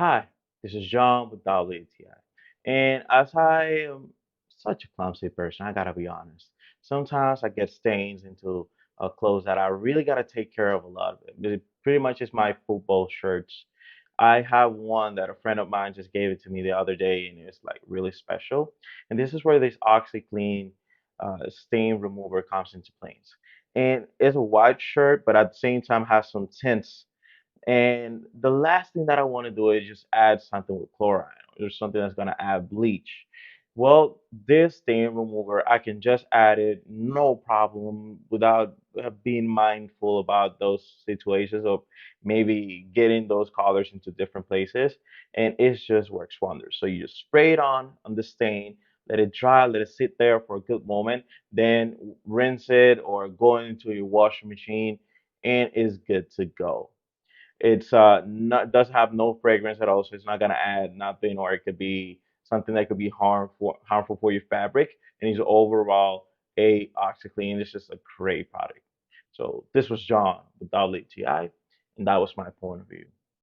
Hi, this is John with WTI. And as I am such a clumsy person, I gotta be honest. Sometimes I get stains into clothes that I really gotta take care of a lot of it. It pretty much is my football shirts. I have one that a friend of mine just gave it to me the other day, and it's like really special. And this is where this OxiClean stain remover comes into place. And it's a white shirt, but at the same time has some tints, and the last thing that I want to do is just add something with chlorine or something that's going to add bleach. Well, this stain remover, I can just add it, no problem, without being mindful about those situations of maybe getting those colors into different places. And it just works wonders. So you just spray it on the stain, let it dry, let it sit there for a good moment, then rinse it or go into your washing machine, and it's good to go. It's not does have no fragrance at all, so it's not gonna add nothing, or it could be something that could be harmful for your fabric. And it's overall a OxiClean. It's just a great product. So this was John with WTI, and that was my point of view.